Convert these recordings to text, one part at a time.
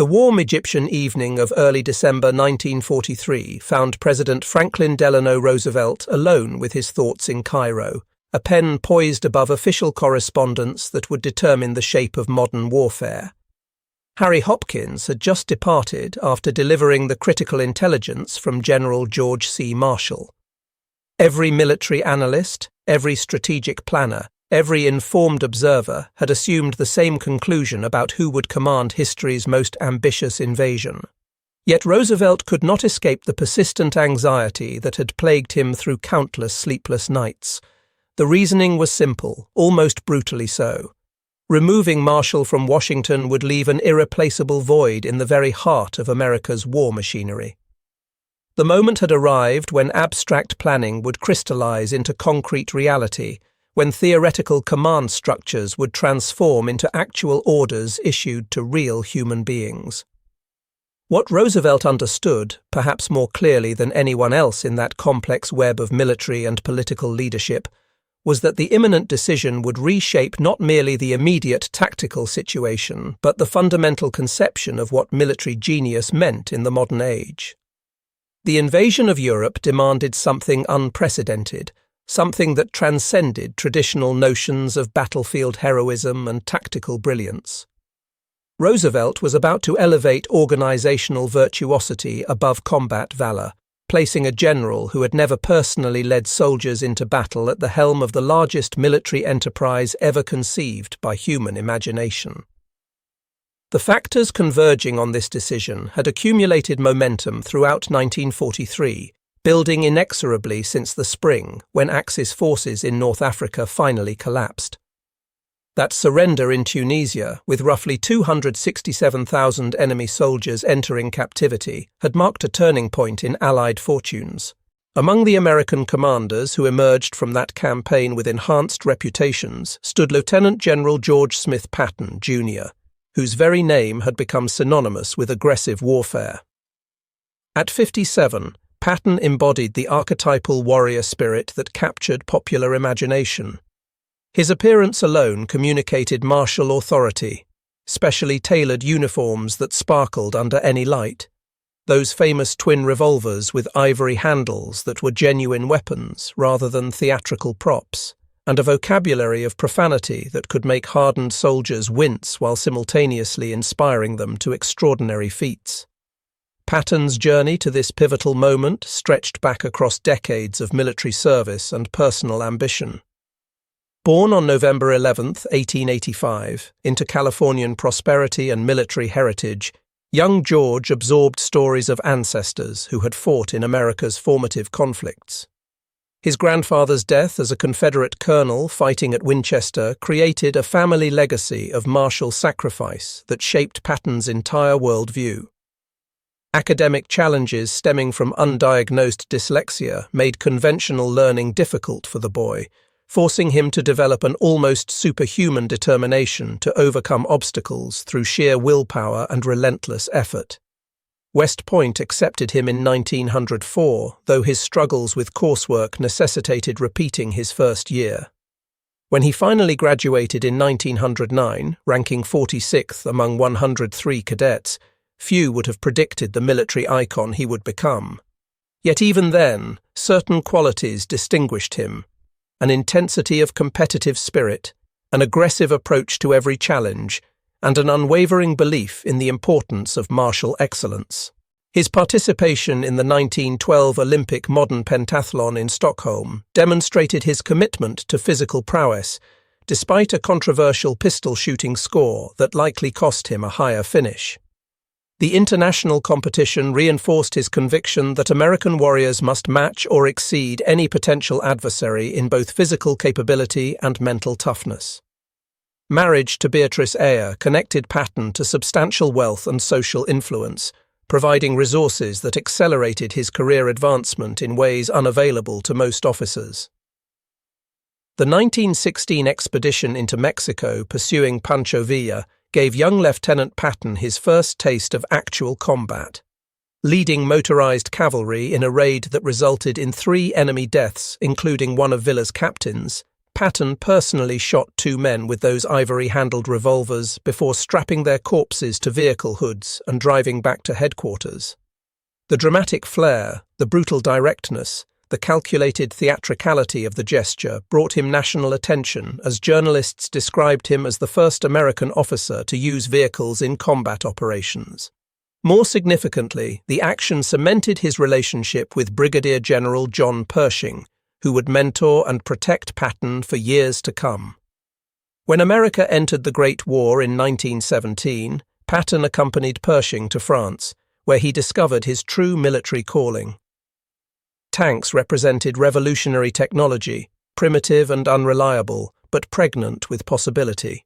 The warm Egyptian evening of early December 1943 found President Franklin Delano Roosevelt alone with his thoughts in Cairo, a pen poised above official correspondence that would determine the shape of modern warfare. Harry Hopkins had just departed after delivering the critical intelligence from General George C. Marshall. Every military analyst, every strategic planner, every informed observer had assumed the same conclusion about who would command history's most ambitious invasion. Yet Roosevelt could not escape the persistent anxiety that had plagued him through countless sleepless nights. The reasoning was simple, almost brutally so. Removing Marshall from Washington would leave an irreplaceable void in the very heart of America's war machinery. The moment had arrived when abstract planning would crystallize into concrete reality, when theoretical command structures would transform into actual orders issued to real human beings. What Roosevelt understood, perhaps more clearly than anyone else in that complex web of military and political leadership, was that the imminent decision would reshape not merely the immediate tactical situation, but the fundamental conception of what military genius meant in the modern age. The invasion of Europe demanded something unprecedented, something that transcended traditional notions of battlefield heroism and tactical brilliance. Roosevelt was about to elevate organizational virtuosity above combat valor, placing a general who had never personally led soldiers into battle at the helm of the largest military enterprise ever conceived by human imagination. The factors converging on this decision had accumulated momentum throughout 1943, building inexorably since the spring, when Axis forces in North Africa finally collapsed. That surrender in Tunisia, with roughly 267,000 enemy soldiers entering captivity, had marked a turning point in Allied fortunes. Among the American commanders who emerged from that campaign with enhanced reputations stood Lieutenant General George Smith Patton, Jr., whose very name had become synonymous with aggressive warfare. At 57, Patton embodied the archetypal warrior spirit that captured popular imagination. His appearance alone communicated martial authority, specially tailored uniforms that sparkled under any light, those famous twin revolvers with ivory handles that were genuine weapons rather than theatrical props, and a vocabulary of profanity that could make hardened soldiers wince while simultaneously inspiring them to extraordinary feats. Patton's journey to this pivotal moment stretched back across decades of military service and personal ambition. Born on November 11, 1885, into Californian prosperity and military heritage, young George absorbed stories of ancestors who had fought in America's formative conflicts. His grandfather's death as a Confederate colonel fighting at Winchester created a family legacy of martial sacrifice that shaped Patton's entire worldview. Academic challenges stemming from undiagnosed dyslexia made conventional learning difficult for the boy, forcing him to develop an almost superhuman determination to overcome obstacles through sheer willpower and relentless effort. West Point accepted him in 1904, though his struggles with coursework necessitated repeating his first year. When he finally graduated in 1909, ranking 46th among 103 cadets, few would have predicted the military icon he would become. Yet even then, certain qualities distinguished him: an intensity of competitive spirit, an aggressive approach to every challenge, and an unwavering belief in the importance of martial excellence. His participation in the 1912 Olympic modern pentathlon in Stockholm demonstrated his commitment to physical prowess, despite a controversial pistol shooting score that likely cost him a higher finish. The international competition reinforced his conviction that American warriors must match or exceed any potential adversary in both physical capability and mental toughness. Marriage to Beatrice Ayer connected Patton to substantial wealth and social influence, providing resources that accelerated his career advancement in ways unavailable to most officers. The 1916 expedition into Mexico pursuing Pancho Villa gave young Lieutenant Patton his first taste of actual combat. Leading motorized cavalry in a raid that resulted in 3 enemy deaths, including one of Villa's captains, Patton personally shot 2 men with those ivory-handled revolvers before strapping their corpses to vehicle hoods and driving back to headquarters. The dramatic flair, the brutal directness, the calculated theatricality of the gesture brought him national attention as journalists described him as the first American officer to use vehicles in combat operations. More significantly, the action cemented his relationship with Brigadier General John Pershing, who would mentor and protect Patton for years to come. When America entered the Great War in 1917, Patton accompanied Pershing to France, where he discovered his true military calling. Tanks represented revolutionary technology, primitive and unreliable, but pregnant with possibility.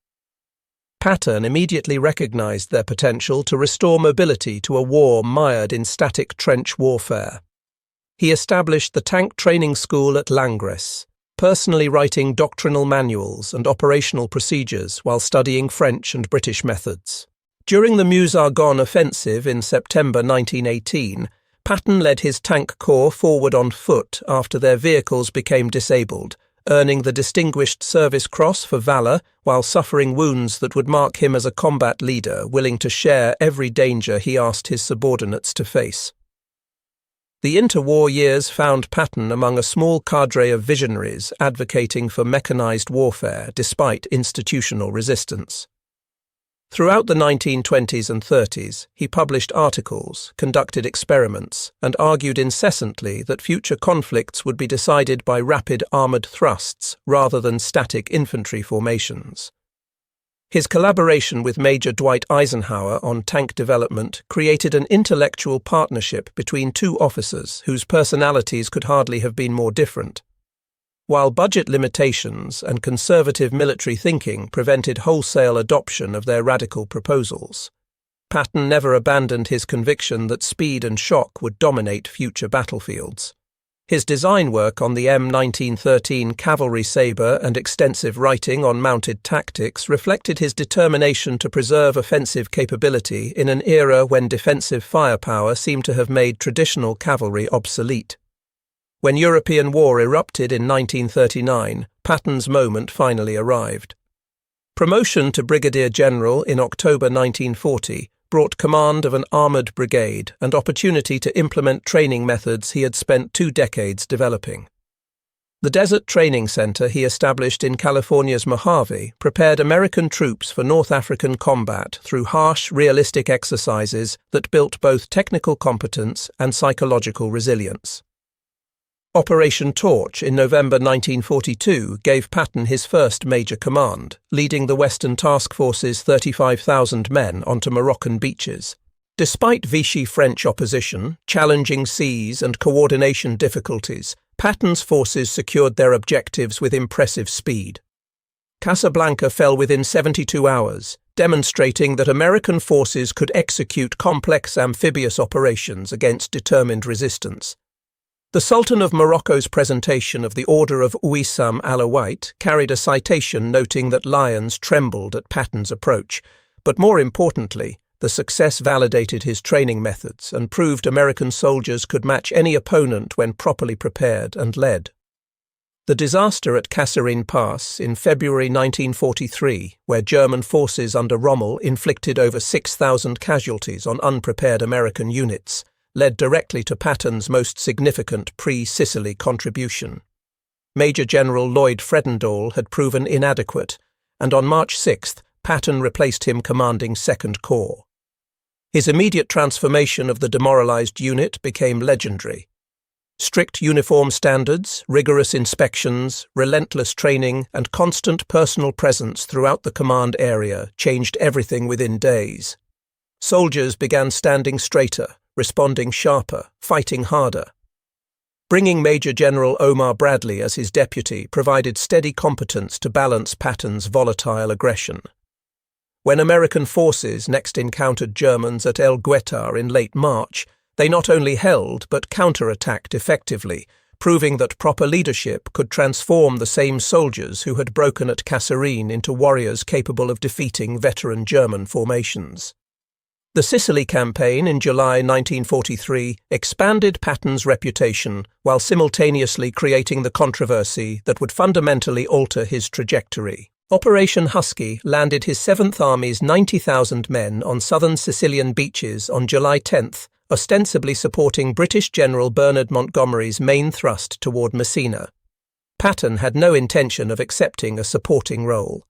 Patton immediately recognized their potential to restore mobility to a war mired in static trench warfare. He established the Tank Training School at Langres, personally writing doctrinal manuals and operational procedures while studying French and British methods. During the Meuse-Argonne offensive in September 1918, Patton led his tank corps forward on foot after their vehicles became disabled, earning the Distinguished Service Cross for valour while suffering wounds that would mark him as a combat leader willing to share every danger he asked his subordinates to face. The interwar years found Patton among a small cadre of visionaries advocating for mechanised warfare despite institutional resistance. Throughout the 1920s and 30s, he published articles, conducted experiments, and argued incessantly that future conflicts would be decided by rapid armoured thrusts rather than static infantry formations. His collaboration with Major Dwight Eisenhower on tank development created an intellectual partnership between 2 officers whose personalities could hardly have been more different. While budget limitations and conservative military thinking prevented wholesale adoption of their radical proposals, Patton never abandoned his conviction that speed and shock would dominate future battlefields. His design work on the M1913 cavalry sabre and extensive writing on mounted tactics reflected his determination to preserve offensive capability in an era when defensive firepower seemed to have made traditional cavalry obsolete. When European war erupted in 1939, Patton's moment finally arrived. Promotion to Brigadier General in October 1940 brought command of an armoured brigade and opportunity to implement training methods he had spent 2 decades developing. The Desert Training Center he established in California's Mojave prepared American troops for North African combat through harsh, realistic exercises that built both technical competence and psychological resilience. Operation Torch in November 1942 gave Patton his first major command, leading the Western Task Force's 35,000 men onto Moroccan beaches. Despite Vichy French opposition, challenging seas and coordination difficulties, Patton's forces secured their objectives with impressive speed. Casablanca fell within 72 hours, demonstrating that American forces could execute complex amphibious operations against determined resistance. The Sultan of Morocco's presentation of the Order of Ouissam Alawite carried a citation noting that lions trembled at Patton's approach, but more importantly, the success validated his training methods and proved American soldiers could match any opponent when properly prepared and led. The disaster at Kasserine Pass in February 1943, where German forces under Rommel inflicted over 6,000 casualties on unprepared American units, led directly to Patton's most significant pre-Sicily contribution. Major General Lloyd Fredendall had proven inadequate, and on March 6th, Patton replaced him commanding 2nd Corps. His immediate transformation of the demoralized unit became legendary. Strict uniform standards, rigorous inspections, relentless training, and constant personal presence throughout the command area changed everything within days. Soldiers began standing straighter, responding sharper, fighting harder. Bringing Major General Omar Bradley as his deputy provided steady competence to balance Patton's volatile aggression. When American forces next encountered Germans at El Guetar in late March, they not only held but counterattacked effectively, proving that proper leadership could transform the same soldiers who had broken at Kasserine into warriors capable of defeating veteran German formations. The Sicily campaign in July 1943 expanded Patton's reputation while simultaneously creating the controversy that would fundamentally alter his trajectory. Operation Husky landed his 7th Army's 90,000 men on southern Sicilian beaches on July 10th, ostensibly supporting British General Bernard Montgomery's main thrust toward Messina. Patton had no intention of accepting a supporting role.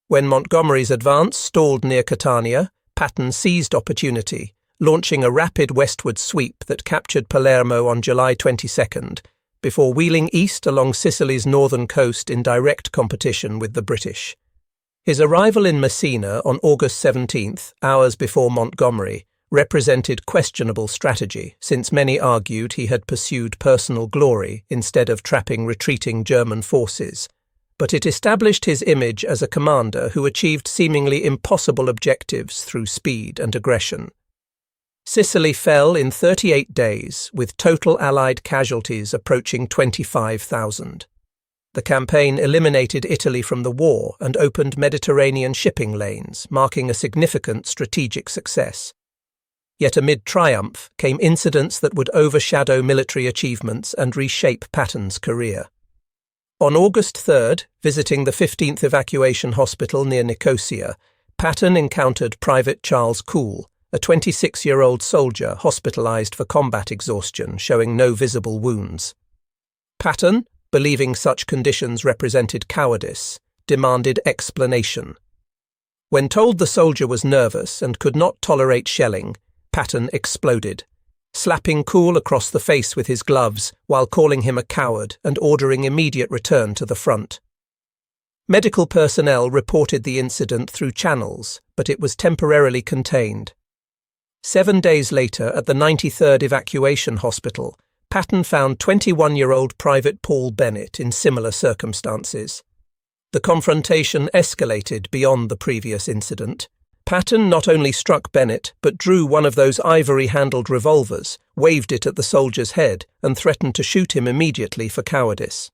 When Montgomery's advance stalled near Catania, Patton seized opportunity, launching a rapid westward sweep that captured Palermo on July 22nd, before wheeling east along Sicily's northern coast in direct competition with the British. His arrival in Messina on August 17th, hours before Montgomery, represented questionable strategy, since many argued he had pursued personal glory instead of trapping retreating German forces. But it established his image as a commander who achieved seemingly impossible objectives through speed and aggression. Sicily fell in 38 days, with total Allied casualties approaching 25,000. The campaign eliminated Italy from the war and opened Mediterranean shipping lanes, marking a significant strategic success. Yet amid triumph came incidents that would overshadow military achievements and reshape Patton's career. On August 3rd, visiting the 15th Evacuation Hospital near Nicosia, Patton encountered Private Charles Cool, a 26-year-old soldier hospitalized for combat exhaustion, showing no visible wounds. Patton, believing such conditions represented cowardice, demanded explanation. When told the soldier was nervous and could not tolerate shelling, Patton exploded, slapping Cool across the face with his gloves while calling him a coward and ordering immediate return to the front. Medical personnel reported the incident through channels, but it was temporarily contained. 7 days later, at the 93rd Evacuation Hospital, Patton found 21-year-old Private Paul Bennett in similar circumstances. The confrontation escalated beyond the previous incident. Patton not only struck Bennett, but drew one of those ivory-handled revolvers, waved it at the soldier's head, and threatened to shoot him immediately for cowardice.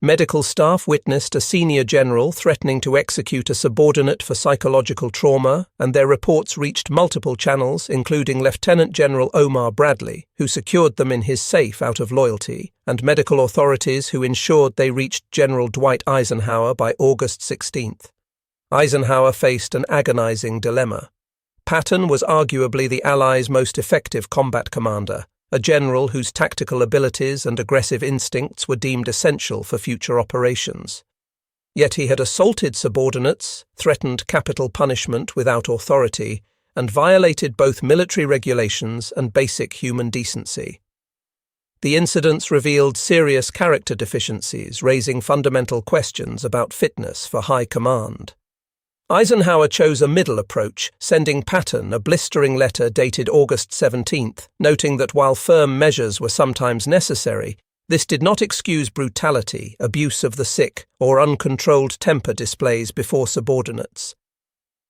Medical staff witnessed a senior general threatening to execute a subordinate for psychological trauma, and their reports reached multiple channels, including Lieutenant General Omar Bradley, who secured them in his safe out of loyalty, and medical authorities who ensured they reached General Dwight Eisenhower by August 16th. Eisenhower faced an agonizing dilemma. Patton was arguably the Allies' most effective combat commander, a general whose tactical abilities and aggressive instincts were deemed essential for future operations. Yet he had assaulted subordinates, threatened capital punishment without authority, and violated both military regulations and basic human decency. The incidents revealed serious character deficiencies, raising fundamental questions about fitness for high command. Eisenhower chose a middle approach, sending Patton a blistering letter dated August 17th, noting that while firm measures were sometimes necessary, this did not excuse brutality, abuse of the sick, or uncontrolled temper displays before subordinates.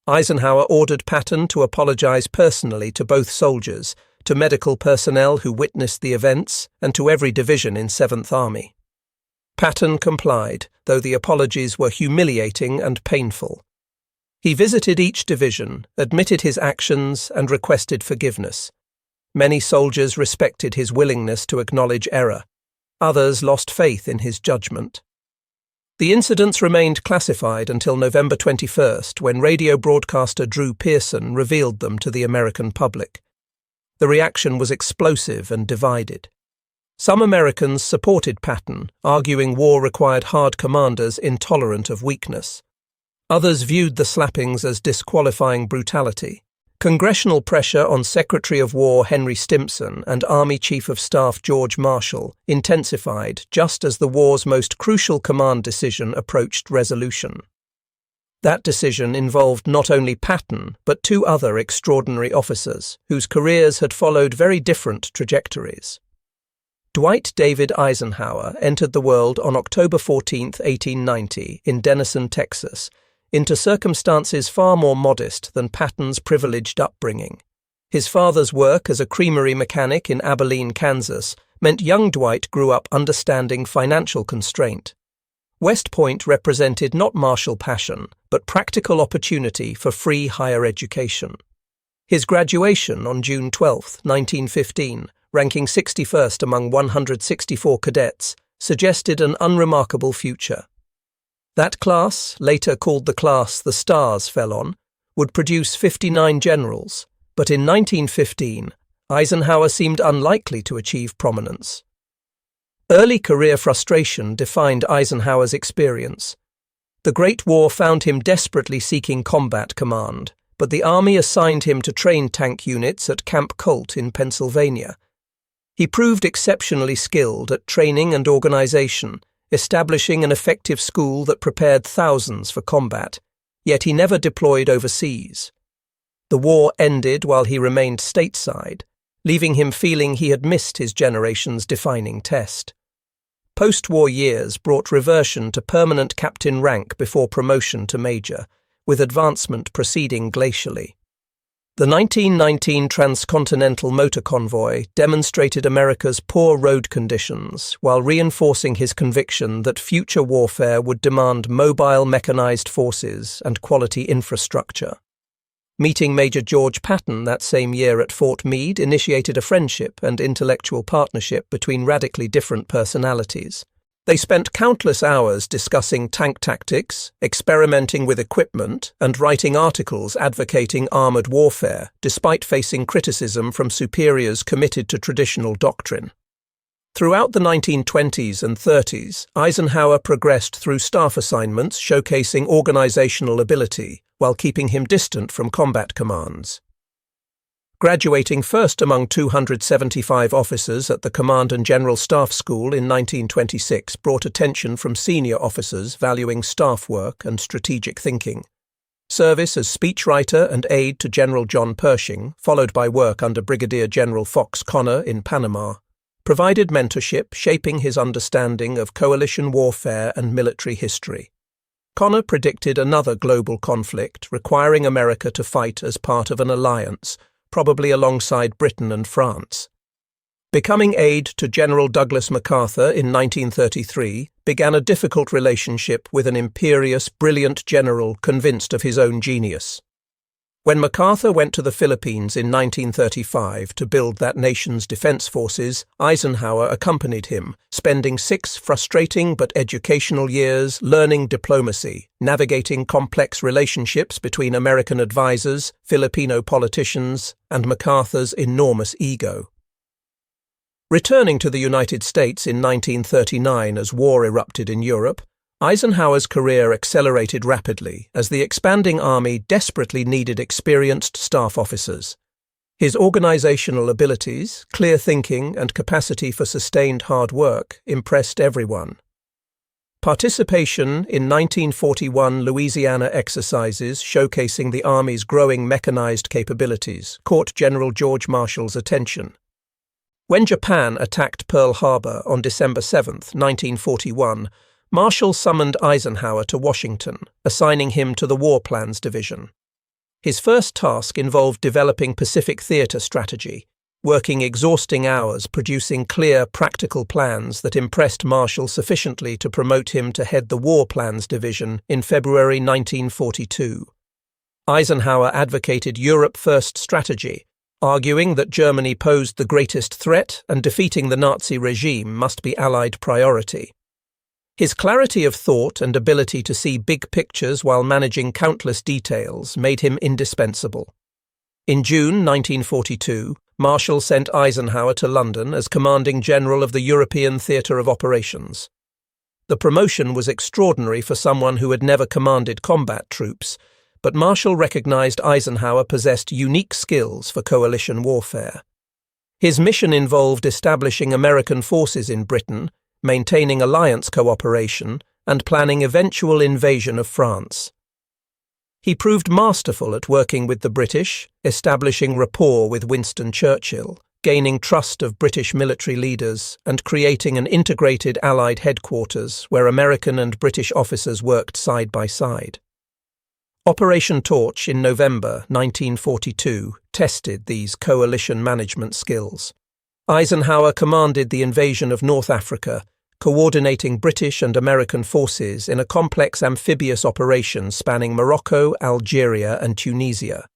Eisenhower ordered Patton to apologize personally to both soldiers, to medical personnel who witnessed the events, and to every division in 7th Army. Patton complied, though the apologies were humiliating and painful. He visited each division, admitted his actions, and requested forgiveness. Many soldiers respected his willingness to acknowledge error. Others lost faith in his judgment. The incidents remained classified until November 21st, when radio broadcaster Drew Pearson revealed them to the American public. The reaction was explosive and divided. Some Americans supported Patton, arguing war required hard commanders intolerant of weakness. Others viewed the slappings as disqualifying brutality. Congressional pressure on Secretary of War Henry Stimson and Army Chief of Staff George Marshall intensified just as the war's most crucial command decision approached resolution. That decision involved not only Patton, but 2 other extraordinary officers, whose careers had followed very different trajectories. Dwight David Eisenhower entered the world on October 14, 1890, in Denison, Texas, into circumstances far more modest than Patton's privileged upbringing. His father's work as a creamery mechanic in Abilene, Kansas, meant young Dwight grew up understanding financial constraint. West Point represented not martial passion, but practical opportunity for free higher education. His graduation on June 12, 1915, ranking 61st among 164 cadets, suggested an unremarkable future. That class, later called the class the Stars fell on, would produce 59 generals, but in 1915, Eisenhower seemed unlikely to achieve prominence. Early career frustration defined Eisenhower's experience. The Great War found him desperately seeking combat command, but the Army assigned him to train tank units at Camp Colt in Pennsylvania. He proved exceptionally skilled at training and organization, establishing an effective school that prepared thousands for combat, yet he never deployed overseas. The war ended while he remained stateside, leaving him feeling he had missed his generation's defining test. Post-war years brought reversion to permanent captain rank before promotion to major, with advancement proceeding glacially. The 1919 transcontinental motor convoy demonstrated America's poor road conditions while reinforcing his conviction that future warfare would demand mobile mechanized forces and quality infrastructure. Meeting Major George Patton that same year at Fort Meade initiated a friendship and intellectual partnership between radically different personalities. They spent countless hours discussing tank tactics, experimenting with equipment, and writing articles advocating armored warfare, despite facing criticism from superiors committed to traditional doctrine. Throughout the 1920s and 30s, Eisenhower progressed through staff assignments showcasing organizational ability, while keeping him distant from combat commands. Graduating first among 275 officers at the Command and General Staff School in 1926 brought attention from senior officers valuing staff work and strategic thinking. Service as speechwriter and aide to General John Pershing, followed by work under Brigadier General Fox Connor in Panama, provided mentorship shaping his understanding of coalition warfare and military history. Connor predicted another global conflict requiring America to fight as part of an alliance, probably alongside Britain and France. Becoming aide to General Douglas MacArthur in 1933 began a difficult relationship with an imperious, brilliant general convinced of his own genius. When MacArthur went to the Philippines in 1935 to build that nation's defense forces, Eisenhower accompanied him, spending 6 frustrating but educational years learning diplomacy, navigating complex relationships between American advisors, Filipino politicians, and MacArthur's enormous ego. Returning to the United States in 1939 as war erupted in Europe, Eisenhower's career accelerated rapidly as the expanding army desperately needed experienced staff officers. His organizational abilities, clear thinking, and capacity for sustained hard work impressed everyone. Participation in 1941 Louisiana exercises showcasing the Army's growing mechanized capabilities caught General George Marshall's attention. When Japan attacked Pearl Harbor on December 7, 1941, Marshall summoned Eisenhower to Washington, assigning him to the War Plans Division. His first task involved developing Pacific theater strategy, working exhausting hours producing clear, practical plans that impressed Marshall sufficiently to promote him to head the War Plans Division in February 1942. Eisenhower advocated Europe First strategy, arguing that Germany posed the greatest threat and defeating the Nazi regime must be Allied priority. His clarity of thought and ability to see big pictures while managing countless details made him indispensable. In June 1942, Marshall sent Eisenhower to London as Commanding General of the European Theatre of Operations. The promotion was extraordinary for someone who had never commanded combat troops, but Marshall recognized Eisenhower possessed unique skills for coalition warfare. His mission involved establishing American forces in Britain, maintaining alliance cooperation, and planning eventual invasion of France. He proved masterful at working with the British, establishing rapport with Winston Churchill, gaining trust of British military leaders, and creating an integrated Allied headquarters where American and British officers worked side by side. Operation Torch in November 1942 tested these coalition management skills. Eisenhower commanded the invasion of North Africa, coordinating British and American forces in a complex amphibious operation spanning Morocco, Algeria, and Tunisia.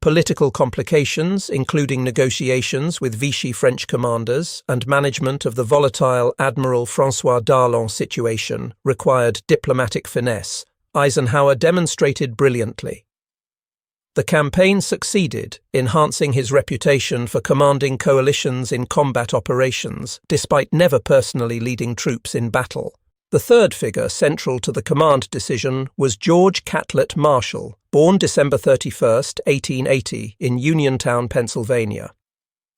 Political complications, including negotiations with Vichy French commanders and management of the volatile Admiral François Darlan situation, required diplomatic finesse. Eisenhower demonstrated brilliantly. The campaign succeeded, enhancing his reputation for commanding coalitions in combat operations, despite never personally leading troops in battle. The third figure central to the command decision was George Catlett Marshall, born December 31, 1880, in Uniontown, Pennsylvania.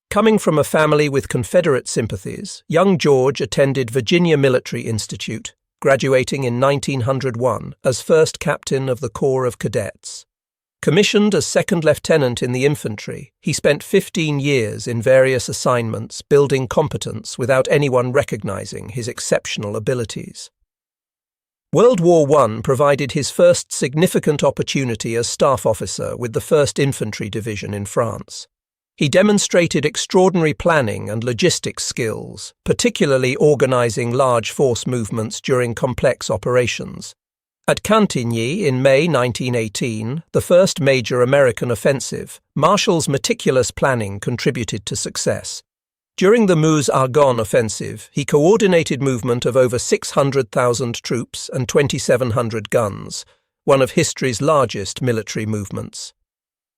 Coming from a family with Confederate sympathies, young George attended Virginia Military Institute, graduating in 1901 as first captain of the Corps of Cadets. Commissioned as second lieutenant in the infantry, he spent 15 years in various assignments building competence without anyone recognizing his exceptional abilities. World War I provided his first significant opportunity as staff officer with the 1st Infantry Division in France. He demonstrated extraordinary planning and logistics skills, particularly organizing large force movements during complex operations. At Cantigny in May 1918, the first major American offensive, Marshall's meticulous planning contributed to success. During the Meuse-Argonne offensive, he coordinated movement of over 600,000 troops and 2,700 guns, one of history's largest military movements.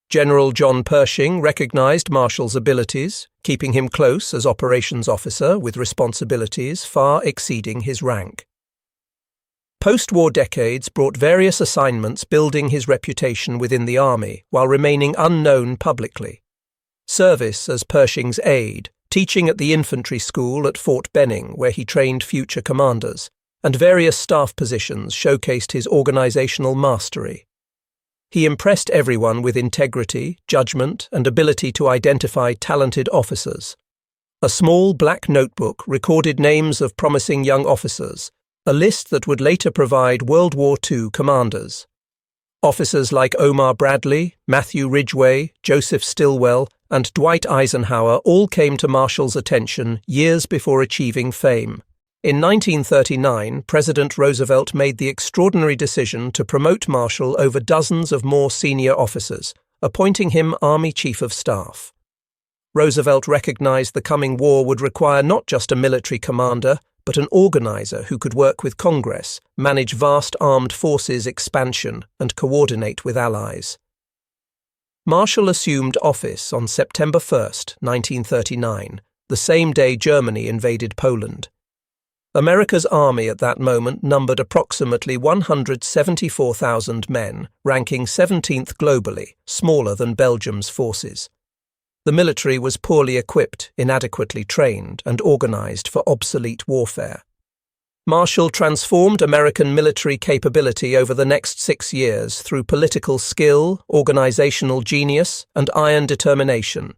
General John Pershing recognized Marshall's abilities, keeping him close as operations officer with responsibilities far exceeding his rank. Post-war decades brought various assignments building his reputation within the army while remaining unknown publicly. Service as Pershing's aide, teaching at the infantry school at Fort Benning where he trained future commanders, and various staff positions showcased his organizational mastery. He impressed everyone with integrity, judgment, and ability to identify talented officers. A small black notebook recorded names of promising young officers, a list that would later provide World War II commanders. Officers like Omar Bradley, Matthew Ridgway, Joseph Stilwell, and Dwight Eisenhower all came to Marshall's attention years before achieving fame. In 1939, President Roosevelt made the extraordinary decision to promote Marshall over dozens of more senior officers, appointing him Army Chief of Staff. Roosevelt recognized the coming war would require not just a military commander, but an organizer who could work with Congress, manage vast armed forces expansion, and coordinate with allies. Marshall assumed office on September 1, 1939, the same day Germany invaded Poland. America's army at that moment numbered approximately 174,000 men, ranking 17th globally, smaller than Belgium's forces. The military was poorly equipped, inadequately trained, and organized for obsolete warfare. Marshall transformed American military capability over the next 6 years through political skill, organizational genius, and iron determination.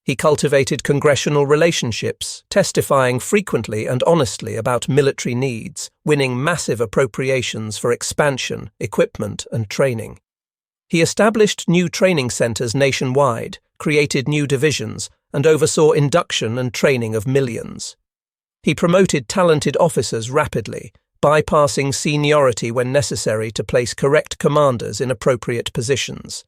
He cultivated congressional relationships, testifying frequently and honestly about military needs, winning massive appropriations for expansion, equipment, and training. He established new training centers nationwide, created new divisions, and oversaw induction and training of millions. He promoted talented officers rapidly, bypassing seniority when necessary to place correct commanders in appropriate positions.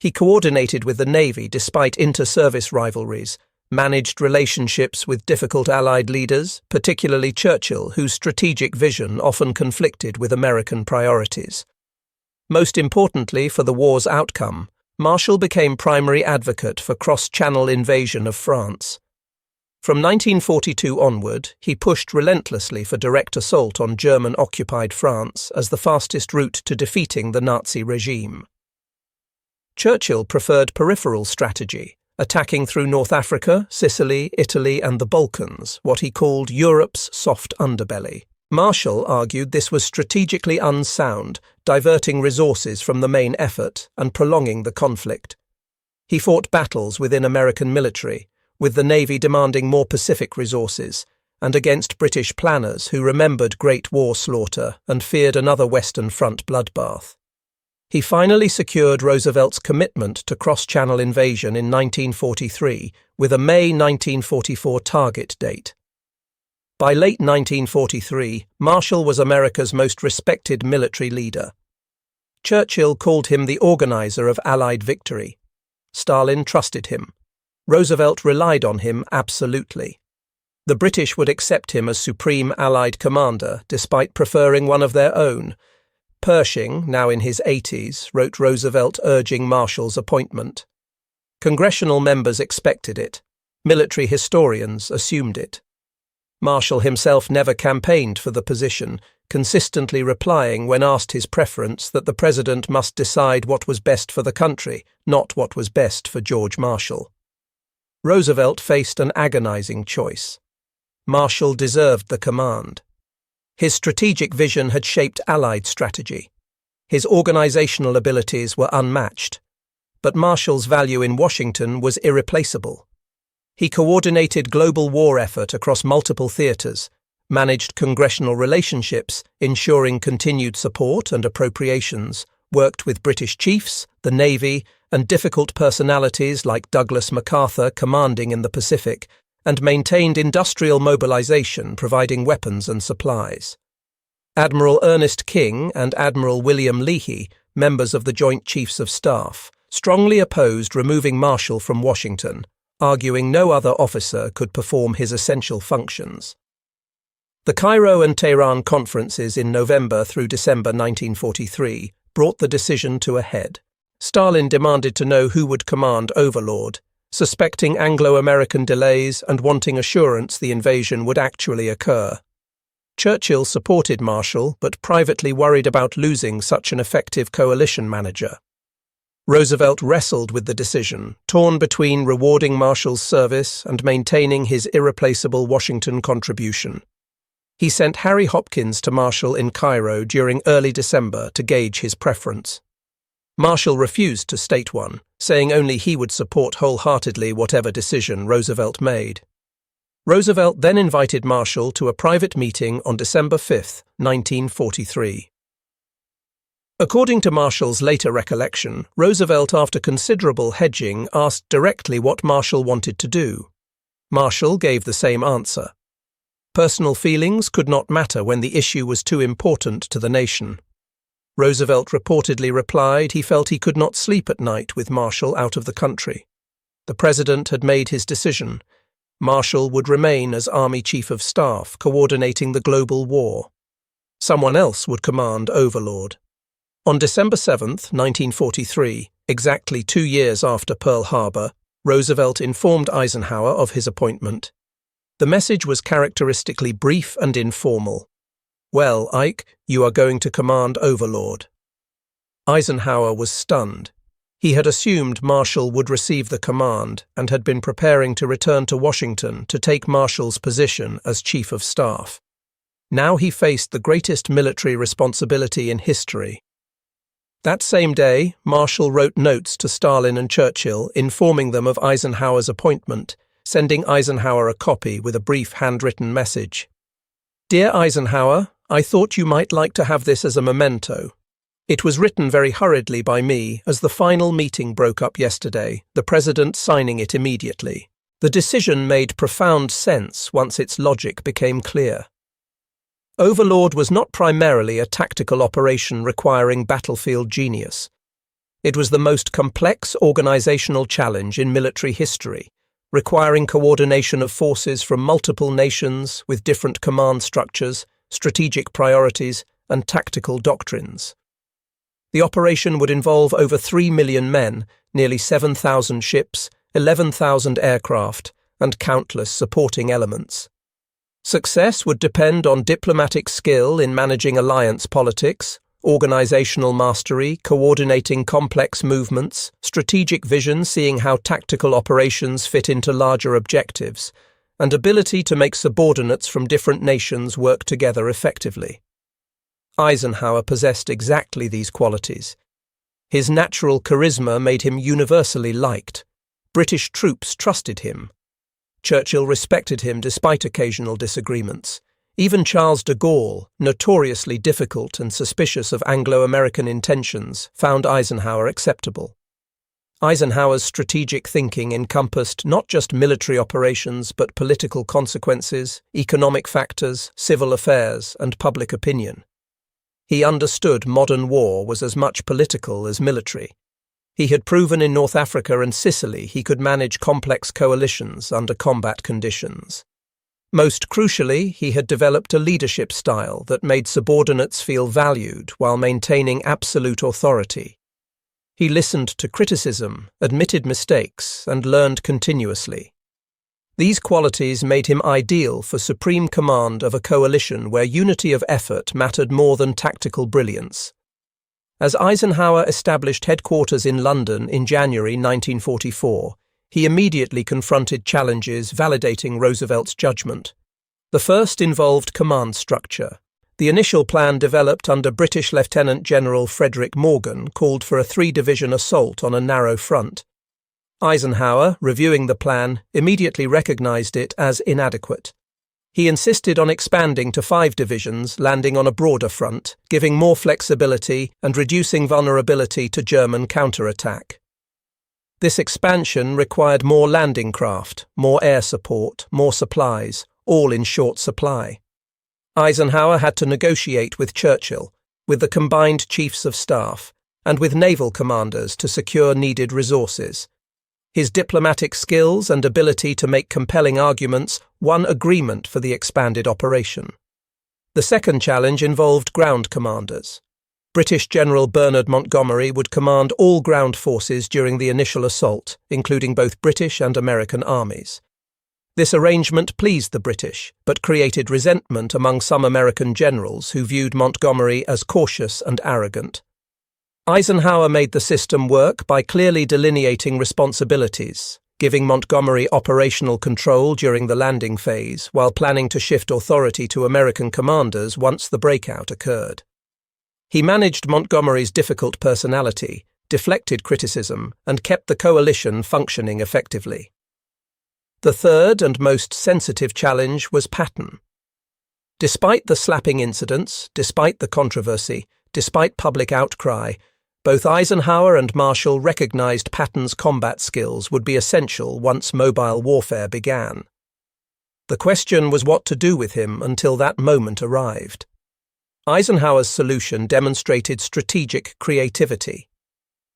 He coordinated with the Navy despite inter-service rivalries, managed relationships with difficult Allied leaders, particularly Churchill, whose strategic vision often conflicted with American priorities. Most importantly for the war's outcome, Marshall became primary advocate for cross-channel invasion of France. From 1942 onward, he pushed relentlessly for direct assault on German-occupied France as the fastest route to defeating the Nazi regime. Churchill preferred peripheral strategy, attacking through North Africa, Sicily, Italy, and the Balkans, what he called Europe's soft underbelly. Marshall argued this was strategically unsound, diverting resources from the main effort and prolonging the conflict. He fought battles within American military, with the Navy demanding more Pacific resources, and against British planners who remembered Great War slaughter and feared another Western Front bloodbath. He finally secured Roosevelt's commitment to cross-channel invasion in 1943 with a May 1944 target date. By late 1943, Marshall was America's most respected military leader. Churchill called him the organizer of Allied victory. Stalin trusted him. Roosevelt relied on him absolutely. The British would accept him as Supreme Allied Commander, despite preferring one of their own. Pershing, now in his 80s, wrote Roosevelt urging Marshall's appointment. Congressional members expected it. Military historians assumed it. Marshall himself never campaigned for the position, consistently replying when asked his preference that the president must decide what was best for the country, not what was best for George Marshall. Roosevelt faced an agonizing choice. Marshall deserved the command. His strategic vision had shaped Allied strategy. His organizational abilities were unmatched. But Marshall's value in Washington was irreplaceable. He coordinated global war effort across multiple theaters, managed congressional relationships, ensuring continued support and appropriations, worked with British chiefs, the Navy, and difficult personalities like Douglas MacArthur commanding in the Pacific, and maintained industrial mobilization, providing weapons and supplies. Admiral Ernest King and Admiral William Leahy, members of the Joint Chiefs of Staff, strongly opposed removing Marshall from Washington, arguing no other officer could perform his essential functions. The Cairo and Tehran conferences in November through December 1943 brought the decision to a head. Stalin demanded to know who would command Overlord, suspecting Anglo-American delays and wanting assurance the invasion would actually occur. Churchill supported Marshall, but privately worried about losing such an effective coalition manager. Roosevelt wrestled with the decision, torn between rewarding Marshall's service and maintaining his irreplaceable Washington contribution. He sent Harry Hopkins to Marshall in Cairo during early December to gauge his preference. Marshall refused to state one, saying only he would support wholeheartedly whatever decision Roosevelt made. Roosevelt then invited Marshall to a private meeting on December 5, 1943. According to Marshall's later recollection, Roosevelt, after considerable hedging, asked directly what Marshall wanted to do. Marshall gave the same answer. Personal feelings could not matter when the issue was too important to the nation. Roosevelt reportedly replied he felt he could not sleep at night with Marshall out of the country. The president had made his decision. Marshall would remain as Army Chief of Staff, coordinating the global war. Someone else would command Overlord. On December 7, 1943, exactly 2 years after Pearl Harbor, Roosevelt informed Eisenhower of his appointment. The message was characteristically brief and informal. "Well, Ike, you are going to command Overlord." Eisenhower was stunned. He had assumed Marshall would receive the command and had been preparing to return to Washington to take Marshall's position as Chief of Staff. Now he faced the greatest military responsibility in history. That same day, Marshall wrote notes to Stalin and Churchill informing them of Eisenhower's appointment, sending Eisenhower a copy with a brief handwritten message. "Dear Eisenhower, I thought you might like to have this as a memento. It was written very hurriedly by me as the final meeting broke up yesterday, the president signing it immediately. The decision made profound sense once its logic became clear. Overlord was not primarily a tactical operation requiring battlefield genius. It was the most complex organizational challenge in military history, requiring coordination of forces from multiple nations with different command structures, strategic priorities, and tactical doctrines. The operation would involve over 3 million men, nearly 7,000 ships, 11,000 aircraft, and countless supporting elements. Success would depend on diplomatic skill in managing alliance politics, organizational mastery, coordinating complex movements, strategic vision seeing how tactical operations fit into larger objectives, and ability to make subordinates from different nations work together effectively. Eisenhower possessed exactly these qualities. His natural charisma made him universally liked. British troops trusted him. Churchill respected him despite occasional disagreements. Even Charles de Gaulle, notoriously difficult and suspicious of Anglo-American intentions, found Eisenhower acceptable. Eisenhower's strategic thinking encompassed not just military operations but political consequences, economic factors, civil affairs, and public opinion. He understood modern war was as much political as military. He had proven in North Africa and Sicily he could manage complex coalitions under combat conditions. Most crucially, he had developed a leadership style that made subordinates feel valued while maintaining absolute authority. He listened to criticism, admitted mistakes, and learned continuously. These qualities made him ideal for supreme command of a coalition where unity of effort mattered more than tactical brilliance. As Eisenhower established headquarters in London in January 1944, he immediately confronted challenges validating Roosevelt's judgment. The first involved command structure. The initial plan developed under British Lieutenant General Frederick Morgan called for a 3-division assault on a narrow front. Eisenhower, reviewing the plan, immediately recognized it as inadequate. He insisted on expanding to 5 divisions, landing on a broader front, giving more flexibility and reducing vulnerability to German counterattack. This expansion required more landing craft, more air support, more supplies, all in short supply. Eisenhower had to negotiate with Churchill, with the combined chiefs of staff, and with naval commanders to secure needed resources. His diplomatic skills and ability to make compelling arguments won agreement for the expanded operation. The second challenge involved ground commanders. British General Bernard Montgomery would command all ground forces during the initial assault, including both British and American armies. This arrangement pleased the British, but created resentment among some American generals who viewed Montgomery as cautious and arrogant. Eisenhower made the system work by clearly delineating responsibilities, giving Montgomery operational control during the landing phase while planning to shift authority to American commanders once the breakout occurred. He managed Montgomery's difficult personality, deflected criticism, and kept the coalition functioning effectively. The third and most sensitive challenge was Patton. Despite the slapping incidents, despite the controversy, despite public outcry, both Eisenhower and Marshall recognized Patton's combat skills would be essential once mobile warfare began. The question was what to do with him until that moment arrived. Eisenhower's solution demonstrated strategic creativity.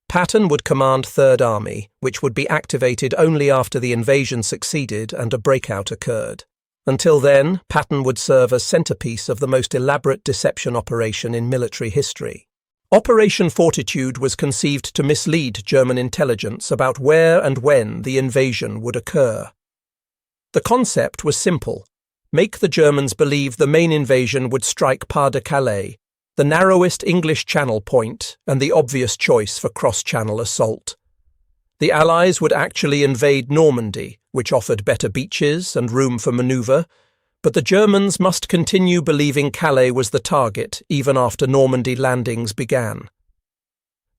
Patton would command Third Army, which would be activated only after the invasion succeeded and a breakout occurred. Until then, Patton would serve as centerpiece of the most elaborate deception operation in military history. Operation Fortitude was conceived to mislead German intelligence about where and when the invasion would occur. The concept was simple: make the Germans believe the main invasion would strike Pas-de-Calais, the narrowest English Channel point and the obvious choice for cross-channel assault. The Allies would actually invade Normandy, which offered better beaches and room for manoeuvre, but the Germans must continue believing Calais was the target even after Normandy landings began.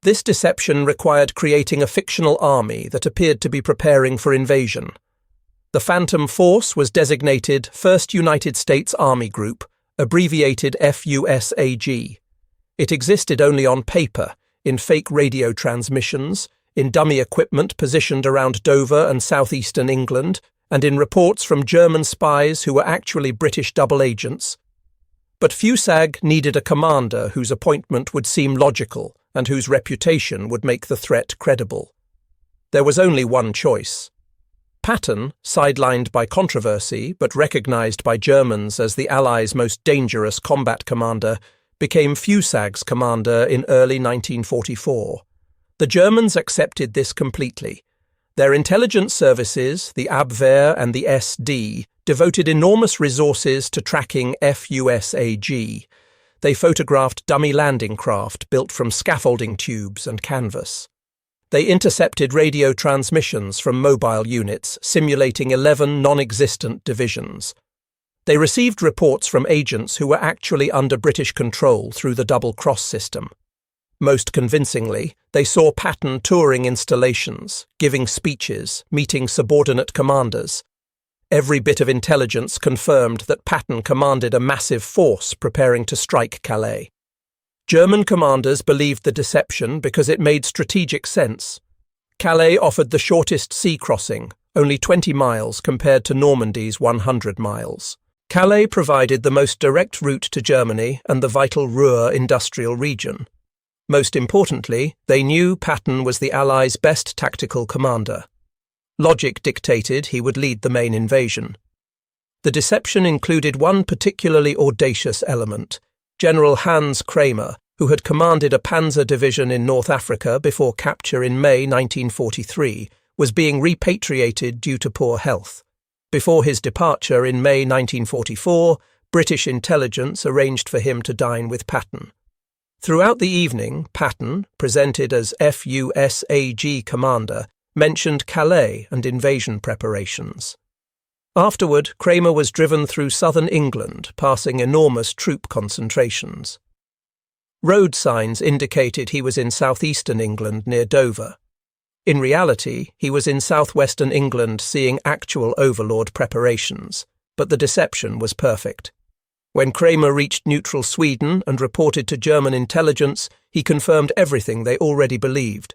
This deception required creating a fictional army that appeared to be preparing for invasion. The Phantom Force was designated 1st United States Army Group, abbreviated FUSAG. It existed only on paper, in fake radio transmissions, in dummy equipment positioned around Dover and southeastern England, and in reports from German spies who were actually British double agents. But FUSAG needed a commander whose appointment would seem logical and whose reputation would make the threat credible. There was only one choice. Patton, sidelined by controversy but recognized by Germans as the Allies' most dangerous combat commander, became FUSAG's commander in early 1944. The Germans accepted this completely. Their intelligence services, the Abwehr and the SD, devoted enormous resources to tracking FUSAG. They photographed dummy landing craft built from scaffolding tubes and canvas. They intercepted radio transmissions from mobile units, simulating 11 non-existent divisions. They received reports from agents who were actually under British control through the double-cross system. Most convincingly, they saw Patton touring installations, giving speeches, meeting subordinate commanders. Every bit of intelligence confirmed that Patton commanded a massive force preparing to strike Calais. German commanders believed the deception because it made strategic sense. Calais offered the shortest sea crossing, only 20 miles compared to Normandy's 100 miles. Calais provided the most direct route to Germany and the vital Ruhr industrial region. Most importantly, they knew Patton was the Allies' best tactical commander. Logic dictated he would lead the main invasion. The deception included one particularly audacious element. General Hans Kramer, who had commanded a panzer division in North Africa before capture in May 1943, was being repatriated due to poor health. Before his departure in May 1944, British intelligence arranged for him to dine with Patton. Throughout the evening, Patton, presented as FUSAG commander, mentioned Calais and invasion preparations. Afterward, Kramer was driven through southern England, passing enormous troop concentrations. Road signs indicated he was in southeastern England near Dover. In reality, he was in southwestern England seeing actual Overlord preparations, but the deception was perfect. When Kramer reached neutral Sweden and reported to German intelligence, he confirmed everything they already believed.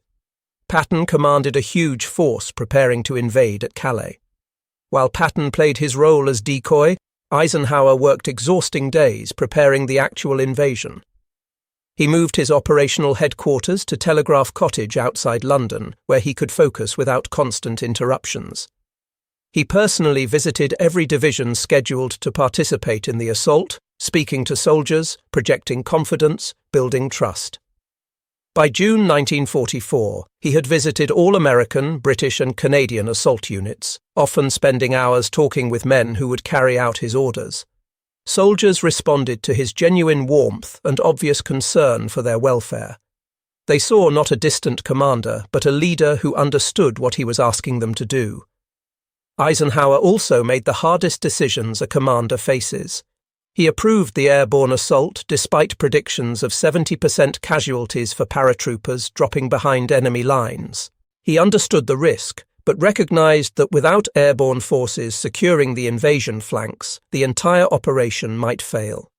Patton commanded a huge force preparing to invade at Calais. While Patton played his role as decoy, Eisenhower worked exhausting days preparing the actual invasion. He moved his operational headquarters to Telegraph Cottage outside London, where he could focus without constant interruptions. He personally visited every division scheduled to participate in the assault, speaking to soldiers, projecting confidence, building trust. By June 1944, he had visited all American, British and Canadian assault units, often spending hours talking with men who would carry out his orders. Soldiers responded to his genuine warmth and obvious concern for their welfare. They saw not a distant commander, but a leader who understood what he was asking them to do. Eisenhower also made the hardest decisions a commander faces. He approved the airborne assault despite predictions of 70% casualties for paratroopers dropping behind enemy lines. He understood the risk, but recognized that without airborne forces securing the invasion flanks, the entire operation might fail.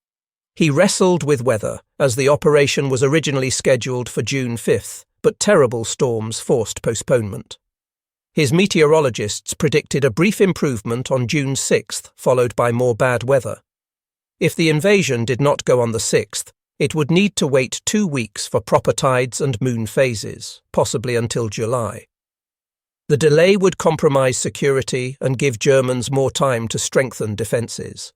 He wrestled with weather, as the operation was originally scheduled for June 5th, but terrible storms forced postponement. His meteorologists predicted a brief improvement on June 6th, followed by more bad weather. If the invasion did not go on the 6th, it would need to wait 2 weeks for proper tides and moon phases, possibly until July. The delay would compromise security and give Germans more time to strengthen defences.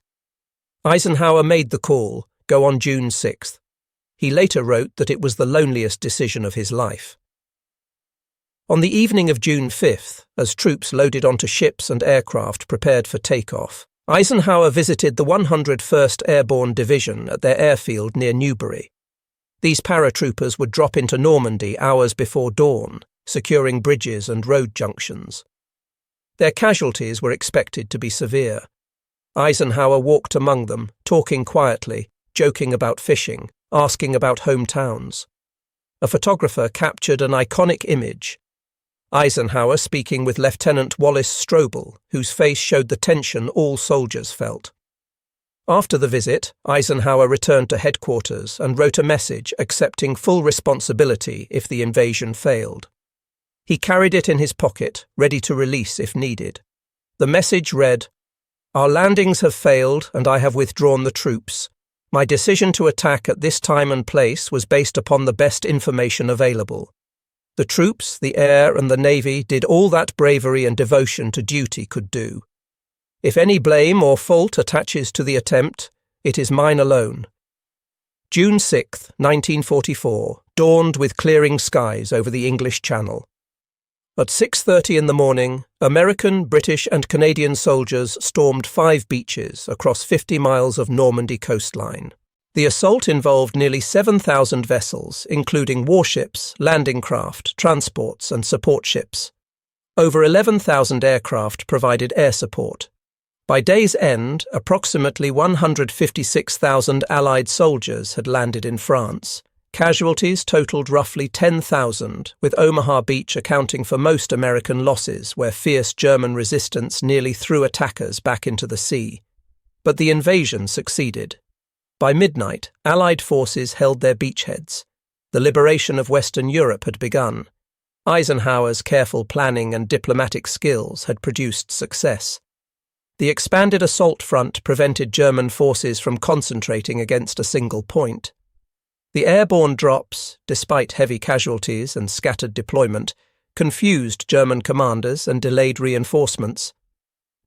Eisenhower made the call, go on June 6th. He later wrote that it was the loneliest decision of his life. On the evening of June 5th, as troops loaded onto ships and aircraft prepared for takeoff, Eisenhower visited the 101st Airborne Division at their airfield near Newbury. These paratroopers would drop into Normandy hours before dawn, securing bridges and road junctions. Their casualties were expected to be severe. Eisenhower walked among them, talking quietly, joking about fishing, asking about hometowns. A photographer captured an iconic image. Eisenhower speaking with Lieutenant Wallace Strobel, whose face showed the tension all soldiers felt. After the visit, Eisenhower returned to headquarters and wrote a message accepting full responsibility if the invasion failed. He carried it in his pocket, ready to release if needed. The message read, "Our landings have failed and I have withdrawn the troops. My decision to attack at this time and place was based upon the best information available. The troops, the air and the navy did all that bravery and devotion to duty could do. If any blame or fault attaches to the attempt, it is mine alone." June 6, 1944, dawned with clearing skies over the English Channel. At 6:30 in the morning, American, British and Canadian soldiers stormed 5 beaches across 50 miles of Normandy coastline. The assault involved nearly 7,000 vessels, including warships, landing craft, transports and support ships. Over 11,000 aircraft provided air support. By day's end, approximately 156,000 Allied soldiers had landed in France. Casualties totaled roughly 10,000, with Omaha Beach accounting for most American losses, where fierce German resistance nearly threw attackers back into the sea. But the invasion succeeded. By midnight, Allied forces held their beachheads. The liberation of Western Europe had begun. Eisenhower's careful planning and diplomatic skills had produced success. The expanded assault front prevented German forces from concentrating against a single point. The airborne drops, despite heavy casualties and scattered deployment, confused German commanders and delayed reinforcements.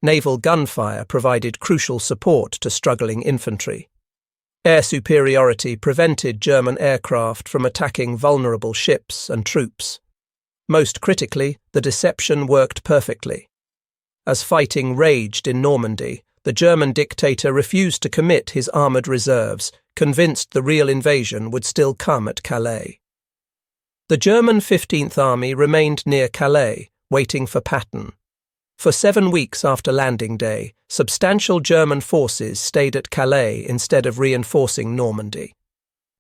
Naval gunfire provided crucial support to struggling infantry. Air superiority prevented German aircraft from attacking vulnerable ships and troops. Most critically, the deception worked perfectly. As fighting raged in Normandy, the German dictator refused to commit his armoured reserves, convinced the real invasion would still come at Calais. The German 15th Army remained near Calais, waiting for Patton. For 7 weeks after landing day, substantial German forces stayed at Calais instead of reinforcing Normandy.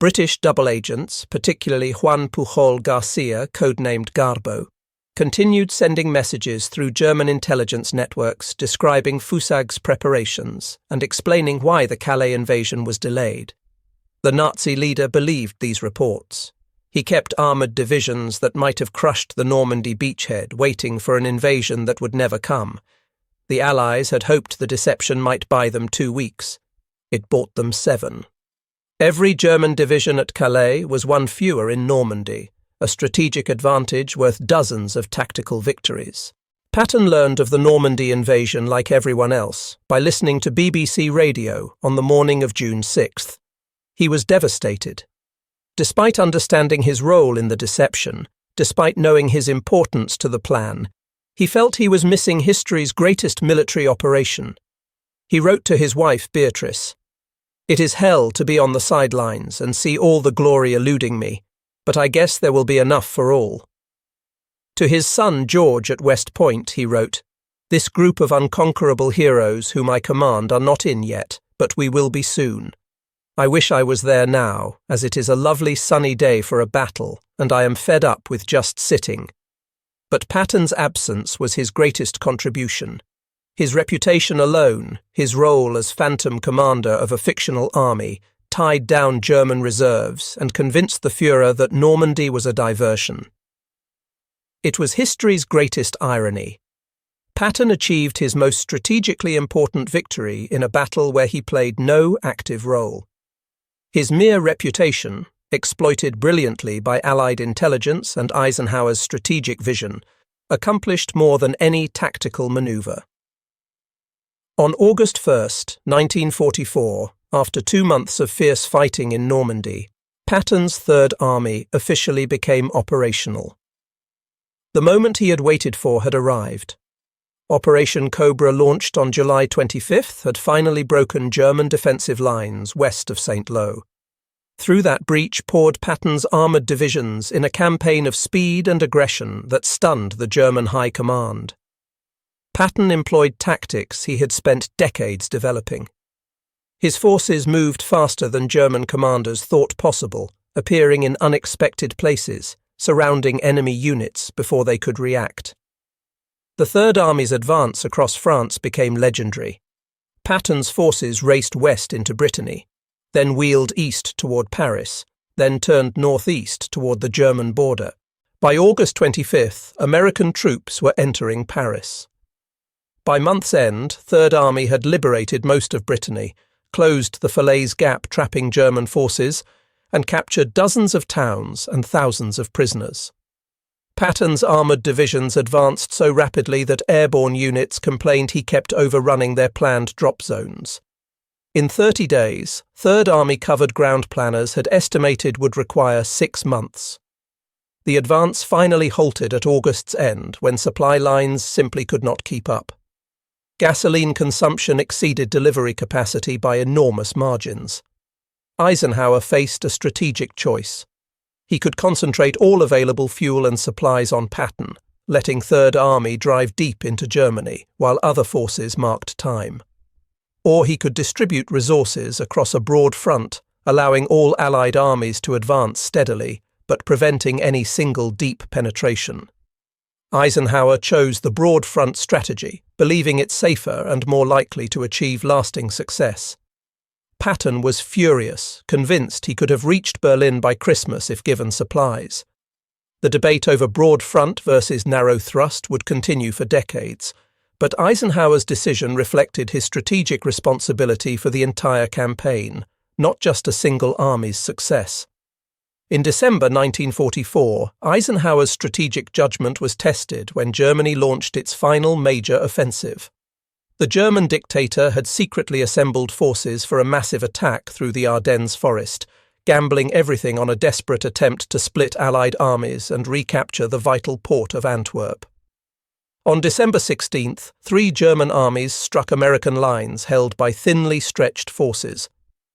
British double agents, particularly Juan Pujol Garcia, codenamed Garbo, continued sending messages through German intelligence networks describing Fusag's preparations and explaining why the Calais invasion was delayed. The Nazi leader believed these reports. He kept armoured divisions that might have crushed the Normandy beachhead, waiting for an invasion that would never come. The Allies had hoped the deception might buy them 2 weeks. It bought them 7. Every German division at Calais was one fewer in Normandy, a strategic advantage worth dozens of tactical victories. Patton learned of the Normandy invasion like everyone else by listening to BBC radio on the morning of June 6th. He was devastated. Despite understanding his role in the deception, despite knowing his importance to the plan, he felt he was missing history's greatest military operation. He wrote to his wife Beatrice, "It is hell to be on the sidelines and see all the glory eluding me, but I guess there will be enough for all." To his son George at West Point, he wrote, "This group of unconquerable heroes whom I command are not in yet, but we will be soon. I wish I was there now, as it is a lovely sunny day for a battle, and I am fed up with just sitting." But Patton's absence was his greatest contribution. His reputation alone, his role as phantom commander of a fictional army, tied down German reserves and convinced the Führer that Normandy was a diversion. It was history's greatest irony. Patton achieved his most strategically important victory in a battle where he played no active role. His mere reputation, exploited brilliantly by Allied intelligence and Eisenhower's strategic vision, accomplished more than any tactical maneuver. On August 1, 1944, after 2 months of fierce fighting in Normandy, Patton's Third Army officially became operational. The moment he had waited for had arrived. Operation Cobra, launched on July 25th, had finally broken German defensive lines west of St. Lo. Through that breach poured Patton's armoured divisions in a campaign of speed and aggression that stunned the German high command. Patton employed tactics he had spent decades developing. His forces moved faster than German commanders thought possible, appearing in unexpected places, surrounding enemy units before they could react. The Third Army's advance across France became legendary. Patton's forces raced west into Brittany, then wheeled east toward Paris, then turned northeast toward the German border. By August 25th, American troops were entering Paris. By month's end, Third Army had liberated most of Brittany, closed the Falaise Gap trapping German forces, and captured dozens of towns and thousands of prisoners. Patton's armoured divisions advanced so rapidly that airborne units complained he kept overrunning their planned drop zones. In 30 days, Third Army covered ground planners had estimated would require 6 months. The advance finally halted at August's end when supply lines simply could not keep up. Gasoline consumption exceeded delivery capacity by enormous margins. Eisenhower faced a strategic choice. He could concentrate all available fuel and supplies on Patton, letting Third Army drive deep into Germany while other forces marked time. Or he could distribute resources across a broad front, allowing all Allied armies to advance steadily, but preventing any single deep penetration. Eisenhower chose the broad front strategy, believing it safer and more likely to achieve lasting success. Patton was furious, convinced he could have reached Berlin by Christmas if given supplies. The debate over broad front versus narrow thrust would continue for decades, but Eisenhower's decision reflected his strategic responsibility for the entire campaign, not just a single army's success. In December 1944, Eisenhower's strategic judgment was tested when Germany launched its final major offensive. The German dictator had secretly assembled forces for a massive attack through the Ardennes forest, gambling everything on a desperate attempt to split Allied armies and recapture the vital port of Antwerp. On December 16th, 3 German armies struck American lines held by thinly stretched forces.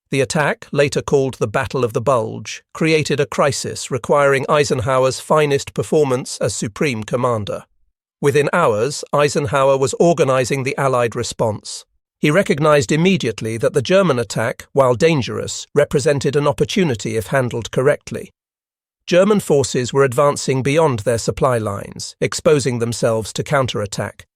The attack, later called the Battle of the Bulge, created a crisis requiring Eisenhower's finest performance as supreme commander. Within hours, Eisenhower was organizing the Allied response. He recognized immediately that the German attack, while dangerous, represented an opportunity if handled correctly. German forces were advancing beyond their supply lines, exposing themselves to counterattack.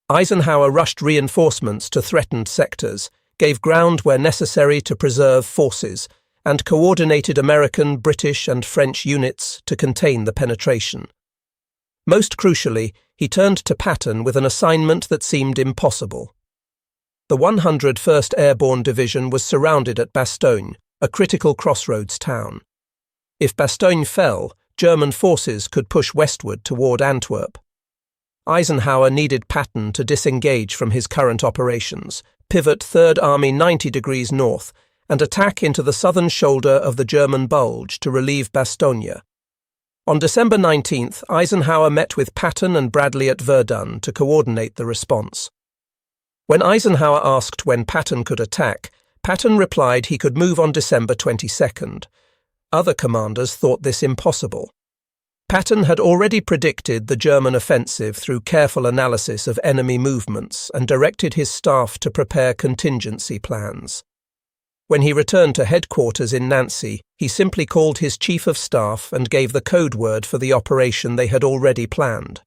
Eisenhower rushed reinforcements to threatened sectors, gave ground where necessary to preserve forces, and coordinated American, British, and French units to contain the penetration. Most crucially, he turned to Patton with an assignment that seemed impossible. The 101st Airborne Division was surrounded at Bastogne, a critical crossroads town. If Bastogne fell, German forces could push westward toward Antwerp. Eisenhower needed Patton to disengage from his current operations, pivot Third Army 90 degrees north, and attack into the southern shoulder of the German Bulge to relieve Bastogne. On December 19th, Eisenhower met with Patton and Bradley at Verdun to coordinate the response. When Eisenhower asked when Patton could attack, Patton replied he could move on December 22nd. Other commanders thought this impossible. Patton had already predicted the German offensive through careful analysis of enemy movements and directed his staff to prepare contingency plans. When he returned to headquarters in Nancy, he simply called his chief of staff and gave the code word for the operation they had already planned.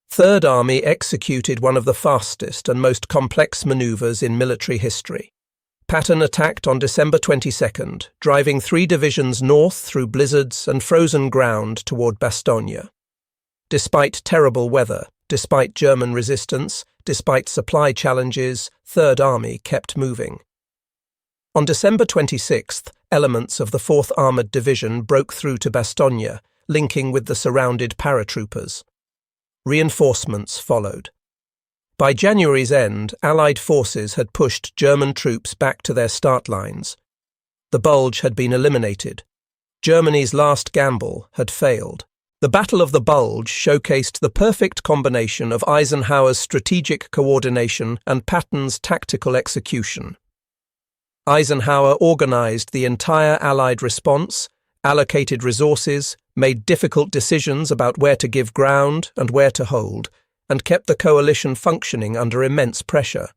Third Army executed one of the fastest and most complex maneuvers in military history. Patton attacked on December 22nd, driving 3 divisions north through blizzards and frozen ground toward Bastogne. Despite terrible weather, despite German resistance, despite supply challenges, Third Army kept moving. On December 26th, elements of the 4th Armoured Division broke through to Bastogne, linking with the surrounded paratroopers. Reinforcements followed. By January's end, Allied forces had pushed German troops back to their start lines. The Bulge had been eliminated. Germany's last gamble had failed. The Battle of the Bulge showcased the perfect combination of Eisenhower's strategic coordination and Patton's tactical execution. Eisenhower organized the entire Allied response, allocated resources, made difficult decisions about where to give ground and where to hold, and kept the coalition functioning under immense pressure.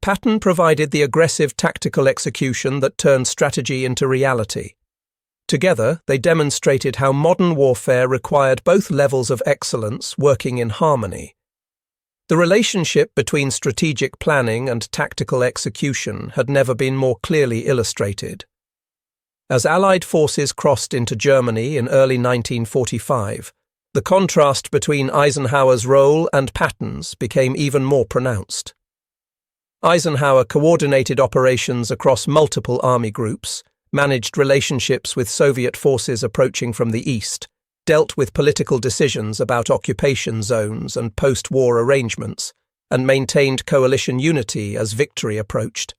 Patton provided the aggressive tactical execution that turned strategy into reality. Together, they demonstrated how modern warfare required both levels of excellence working in harmony. The relationship between strategic planning and tactical execution had never been more clearly illustrated. As Allied forces crossed into Germany in early 1945, the contrast between Eisenhower's role and Patton's became even more pronounced. Eisenhower coordinated operations across multiple army groups, managed relationships with Soviet forces approaching from the east, dealt with political decisions about occupation zones and post-war arrangements, and maintained coalition unity as victory approached.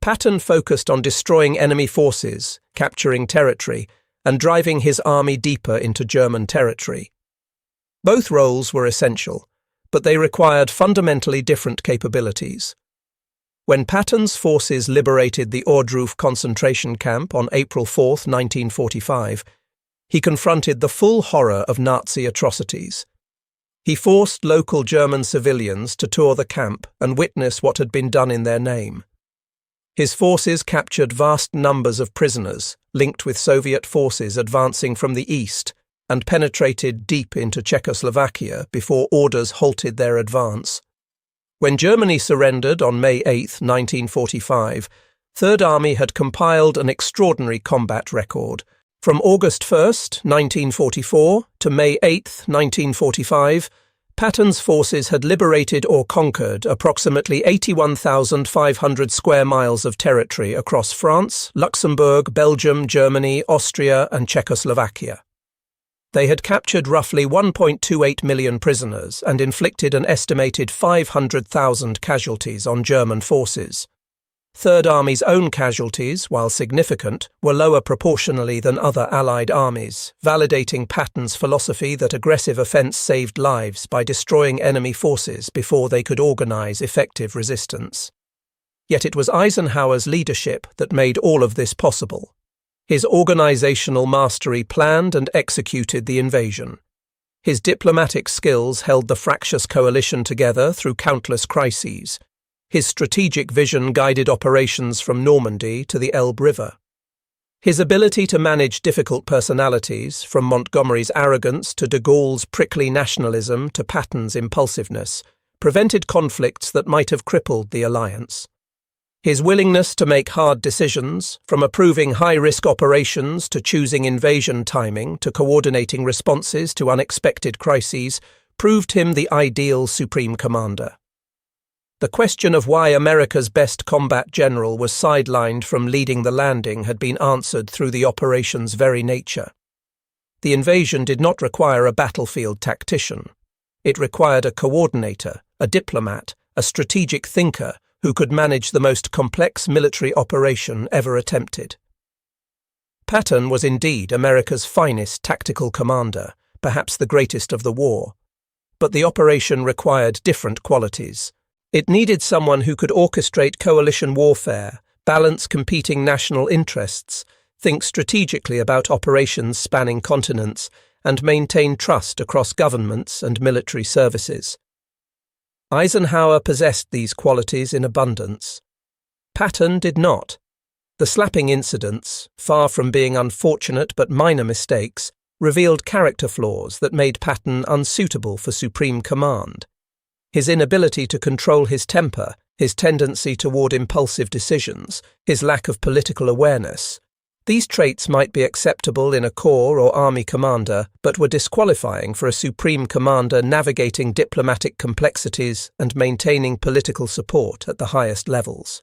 Patton focused on destroying enemy forces, capturing territory, and driving his army deeper into German territory. Both roles were essential, but they required fundamentally different capabilities. When Patton's forces liberated the Ohrdruf concentration camp on April 4, 1945, he confronted the full horror of Nazi atrocities. He forced local German civilians to tour the camp and witness what had been done in their name. His forces captured vast numbers of prisoners, linked with Soviet forces advancing from the east, and penetrated deep into Czechoslovakia before orders halted their advance. When Germany surrendered on May 8, 1945, Third Army had compiled an extraordinary combat record. From August 1, 1944 to May 8, 1945, Patton's forces had liberated or conquered approximately 81,500 square miles of territory across France, Luxembourg, Belgium, Germany, Austria, and Czechoslovakia. They had captured roughly 1.28 million prisoners and inflicted an estimated 500,000 casualties on German forces. Third Army's own casualties, while significant, were lower proportionally than other Allied armies, validating Patton's philosophy that aggressive offense saved lives by destroying enemy forces before they could organize effective resistance. Yet it was Eisenhower's leadership that made all of this possible. His organizational mastery planned and executed the invasion. His diplomatic skills held the fractious coalition together through countless crises. His strategic vision guided operations from Normandy to the Elbe River. His ability to manage difficult personalities, from Montgomery's arrogance to de Gaulle's prickly nationalism to Patton's impulsiveness, prevented conflicts that might have crippled the alliance. His willingness to make hard decisions, from approving high-risk operations to choosing invasion timing to coordinating responses to unexpected crises, proved him the ideal supreme commander. The question of why America's best combat general was sidelined from leading the landing had been answered through the operation's very nature. The invasion did not require a battlefield tactician. It required a coordinator, a diplomat, a strategic thinker who could manage the most complex military operation ever attempted. Patton was indeed America's finest tactical commander, perhaps the greatest of the war. But the operation required different qualities. It needed someone who could orchestrate coalition warfare, balance competing national interests, think strategically about operations spanning continents, and maintain trust across governments and military services. Eisenhower possessed these qualities in abundance. Patton did not. The slapping incidents, far from being unfortunate but minor mistakes, revealed character flaws that made Patton unsuitable for supreme command. His inability to control his temper, his tendency toward impulsive decisions, his lack of political awareness. These traits might be acceptable in a corps or army commander, but were disqualifying for a supreme commander navigating diplomatic complexities and maintaining political support at the highest levels.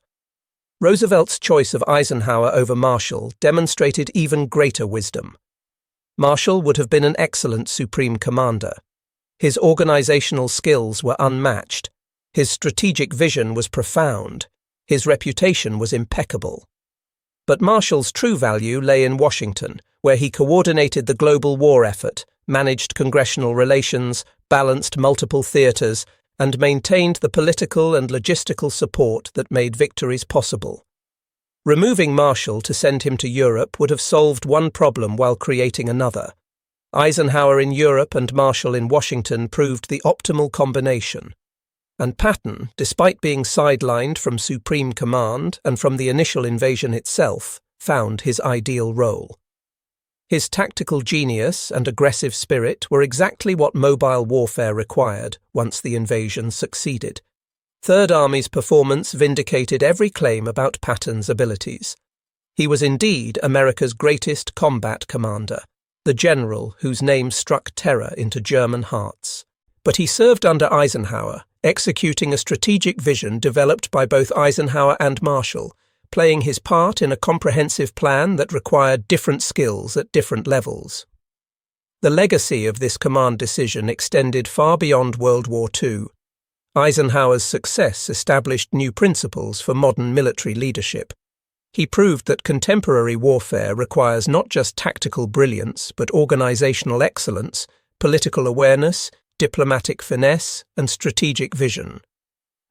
Roosevelt's choice of Eisenhower over Marshall demonstrated even greater wisdom. Marshall would have been an excellent supreme commander. His organizational skills were unmatched. His strategic vision was profound. His reputation was impeccable. But Marshall's true value lay in Washington, where he coordinated the global war effort, managed congressional relations, balanced multiple theaters, and maintained the political and logistical support that made victories possible. Removing Marshall to send him to Europe would have solved one problem while creating another. Eisenhower in Europe and Marshall in Washington proved the optimal combination. And Patton, despite being sidelined from supreme command and from the initial invasion itself, found his ideal role. His tactical genius and aggressive spirit were exactly what mobile warfare required once the invasion succeeded. Third Army's performance vindicated every claim about Patton's abilities. He was indeed America's greatest combat commander, the general whose name struck terror into German hearts. But he served under Eisenhower, executing a strategic vision developed by both Eisenhower and Marshall, playing his part in a comprehensive plan that required different skills at different levels. The legacy of this command decision extended far beyond World War II. Eisenhower's success established new principles for modern military leadership. He proved that contemporary warfare requires not just tactical brilliance, but organizational excellence, political awareness, diplomatic finesse, and strategic vision.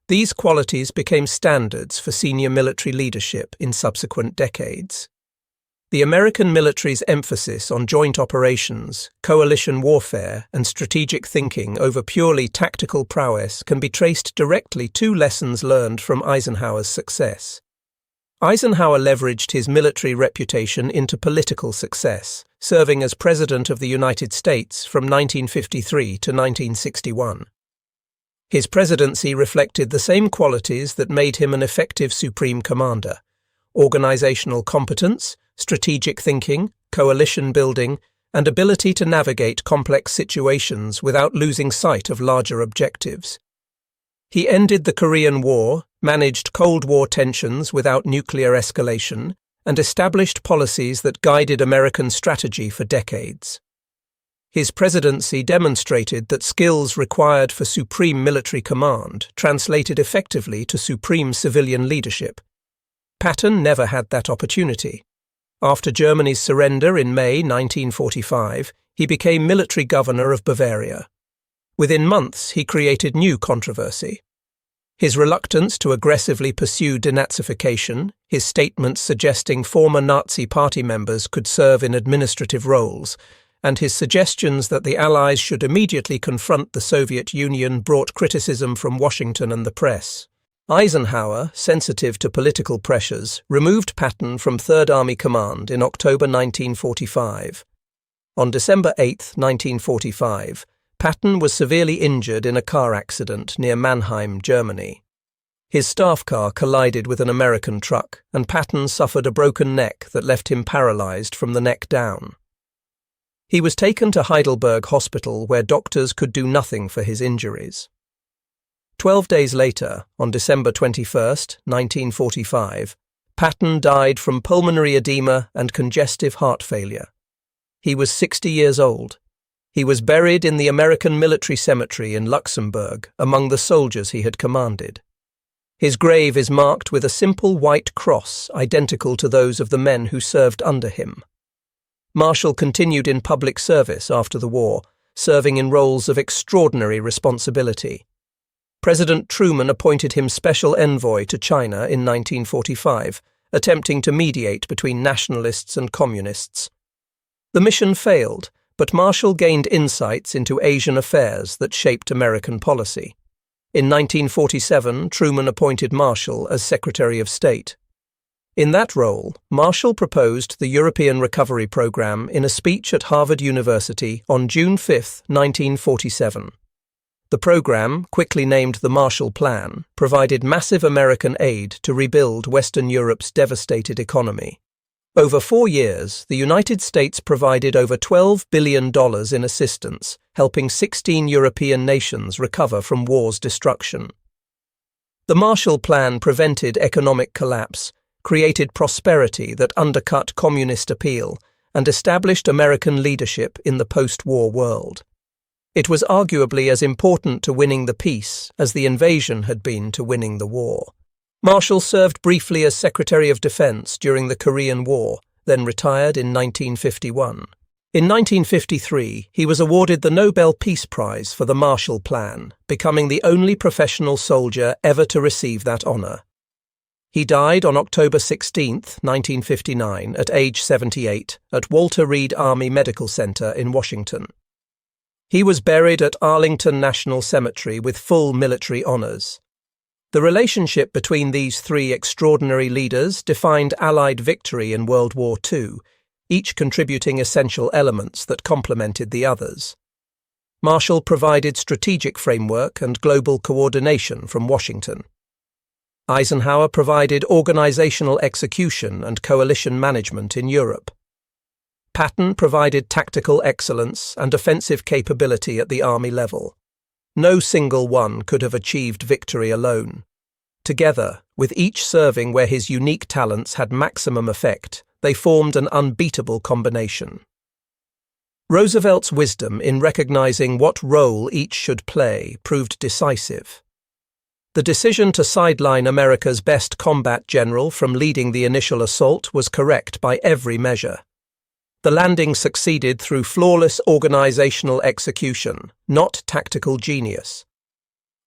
These qualities became standards for senior military leadership in subsequent decades. The American military's emphasis on joint operations, coalition warfare, and strategic thinking over purely tactical prowess can be traced directly to lessons learned from Eisenhower's success. Eisenhower leveraged his military reputation into political success, serving as President of the United States from 1953 to 1961. His presidency reflected the same qualities that made him an effective supreme commander: organizational competence, strategic thinking, coalition building, and ability to navigate complex situations without losing sight of larger objectives. He ended the Korean War, managed Cold War tensions without nuclear escalation, and established policies that guided American strategy for decades. His presidency demonstrated that skills required for supreme military command translated effectively to supreme civilian leadership. Patton never had that opportunity. After Germany's surrender in May 1945, he became military governor of Bavaria. Within months, he created new controversy. His reluctance to aggressively pursue denazification, his statements suggesting former Nazi party members could serve in administrative roles, and his suggestions that the Allies should immediately confront the Soviet Union brought criticism from Washington and the press. Eisenhower, sensitive to political pressures, removed Patton from Third Army Command in October 1945. On December 8, 1945, Patton was severely injured in a car accident near Mannheim, Germany. His staff car collided with an American truck, and Patton suffered a broken neck that left him paralyzed from the neck down. He was taken to Heidelberg Hospital, where doctors could do nothing for his injuries. 12 days later, on December 21, 1945, Patton died from pulmonary edema and congestive heart failure. He was 60 years old. He was buried in the American Military Cemetery in Luxembourg among the soldiers he had commanded. His grave is marked with a simple white cross identical to those of the men who served under him. Marshall continued in public service after the war, serving in roles of extraordinary responsibility. President Truman appointed him special envoy to China in 1945, attempting to mediate between nationalists and communists. The mission failed, but Marshall gained insights into Asian affairs that shaped American policy. In 1947, Truman appointed Marshall as Secretary of State. In that role, Marshall proposed the European Recovery Program in a speech at Harvard University on June 5, 1947. The program, quickly named the Marshall Plan, provided massive American aid to rebuild Western Europe's devastated economy. Over 4 years, the United States provided over $12 billion in assistance, helping 16 European nations recover from war's destruction. The Marshall Plan prevented economic collapse, created prosperity that undercut communist appeal, and established American leadership in the post-war world. It was arguably as important to winning the peace as the invasion had been to winning the war. Marshall served briefly as Secretary of Defense during the Korean War, then retired in 1951. In 1953, he was awarded the Nobel Peace Prize for the Marshall Plan, becoming the only professional soldier ever to receive that honor. He died on October 16, 1959, at age 78, at Walter Reed Army Medical Center in Washington. He was buried at Arlington National Cemetery with full military honors. The relationship between these three extraordinary leaders defined Allied victory in World War II, each contributing essential elements that complemented the others. Marshall provided strategic framework and global coordination from Washington. Eisenhower provided organizational execution and coalition management in Europe. Patton provided tactical excellence and offensive capability at the Army level. No single one could have achieved victory alone. Together, with each serving where his unique talents had maximum effect, they formed an unbeatable combination. Roosevelt's wisdom in recognizing what role each should play proved decisive. The decision to sideline America's best combat general from leading the initial assault was correct by every measure. The landing succeeded through flawless organizational execution, not tactical genius.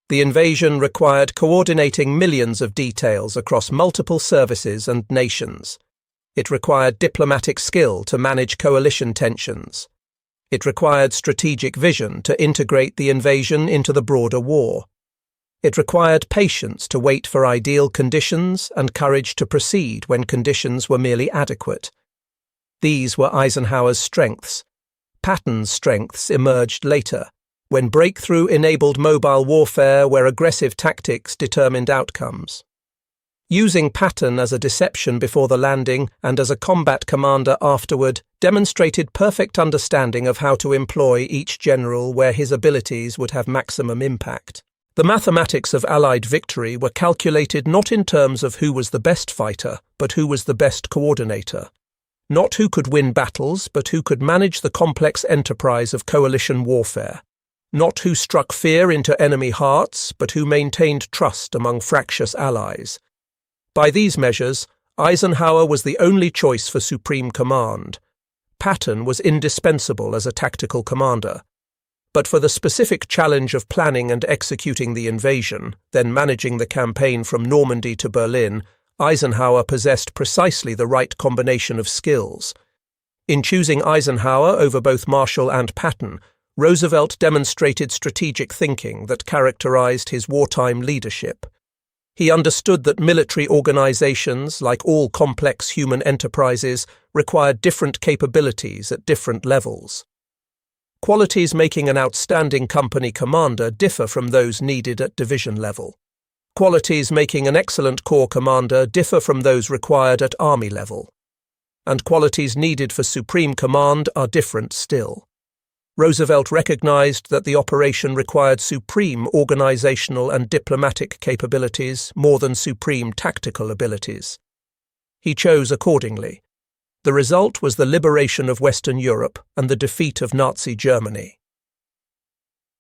The invasion required coordinating millions of details across multiple services and nations. It required diplomatic skill to manage coalition tensions. It required strategic vision to integrate the invasion into the broader war. It required patience to wait for ideal conditions and courage to proceed when conditions were merely adequate. These were Eisenhower's strengths. Patton's strengths emerged later, when breakthrough enabled mobile warfare where aggressive tactics determined outcomes. Using Patton as a deception before the landing and as a combat commander afterward demonstrated perfect understanding of how to employ each general where his abilities would have maximum impact. The mathematics of Allied victory were calculated not in terms of who was the best fighter, but who was the best coordinator. Not who could win battles, but who could manage the complex enterprise of coalition warfare. Not who struck fear into enemy hearts, but who maintained trust among fractious allies. By these measures, Eisenhower was the only choice for supreme command. Patton was indispensable as a tactical commander. But for the specific challenge of planning and executing the invasion, then managing the campaign from Normandy to Berlin, Eisenhower possessed precisely the right combination of skills. In choosing Eisenhower over both Marshall and Patton, Roosevelt demonstrated strategic thinking that characterized his wartime leadership. He understood that military organizations, like all complex human enterprises, required different capabilities at different levels. Qualities making an outstanding company commander differ from those needed at division level. Qualities making an excellent corps commander differ from those required at army level. And qualities needed for supreme command are different still. Roosevelt recognized that the operation required supreme organizational and diplomatic capabilities more than supreme tactical abilities. He chose accordingly. The result was the liberation of Western Europe and the defeat of Nazi Germany.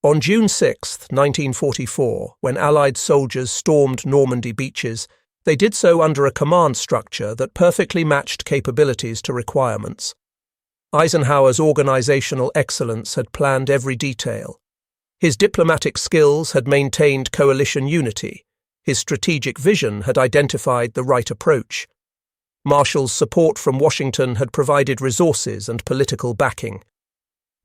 On June 6, 1944, when Allied soldiers stormed Normandy beaches, they did so under a command structure that perfectly matched capabilities to requirements. Eisenhower's organizational excellence had planned every detail. His diplomatic skills had maintained coalition unity. His strategic vision had identified the right approach. Marshall's support from Washington had provided resources and political backing.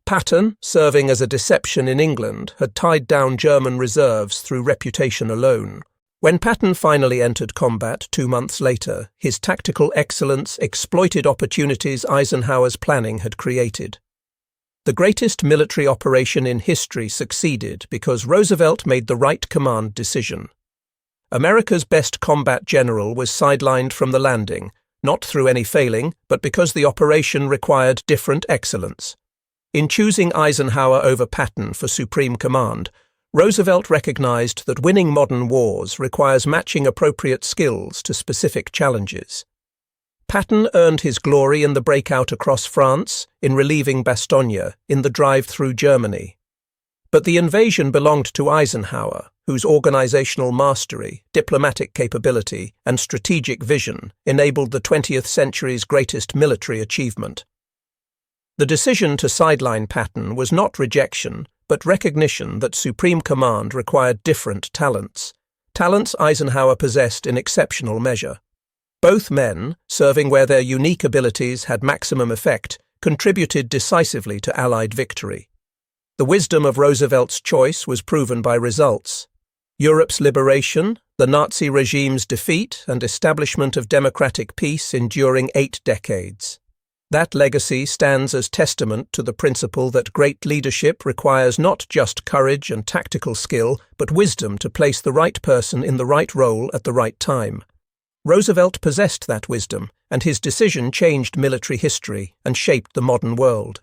Patton, serving as a deception in England, had tied down German reserves through reputation alone. When Patton finally entered combat 2 months later, his tactical excellence exploited opportunities Eisenhower's planning had created. The greatest military operation in history succeeded because Roosevelt made the right command decision. America's best combat general was sidelined from the landing, not through any failing, but because the operation required different excellence. In choosing Eisenhower over Patton for supreme command, Roosevelt recognized that winning modern wars requires matching appropriate skills to specific challenges. Patton earned his glory in the breakout across France, in relieving Bastogne, in the drive through Germany. But the invasion belonged to Eisenhower, whose organizational mastery, diplomatic capability, and strategic vision enabled the 20th century's greatest military achievement. The decision to sideline Patton was not rejection, but recognition that supreme command required different talents. Talents Eisenhower possessed in exceptional measure. Both men, serving where their unique abilities had maximum effect, contributed decisively to Allied victory. The wisdom of Roosevelt's choice was proven by results. Europe's liberation, the Nazi regime's defeat, and establishment of democratic peace enduring 8 decades. That legacy stands as testament to the principle that great leadership requires not just courage and tactical skill, but wisdom to place the right person in the right role at the right time. Roosevelt possessed that wisdom, and his decision changed military history and shaped the modern world.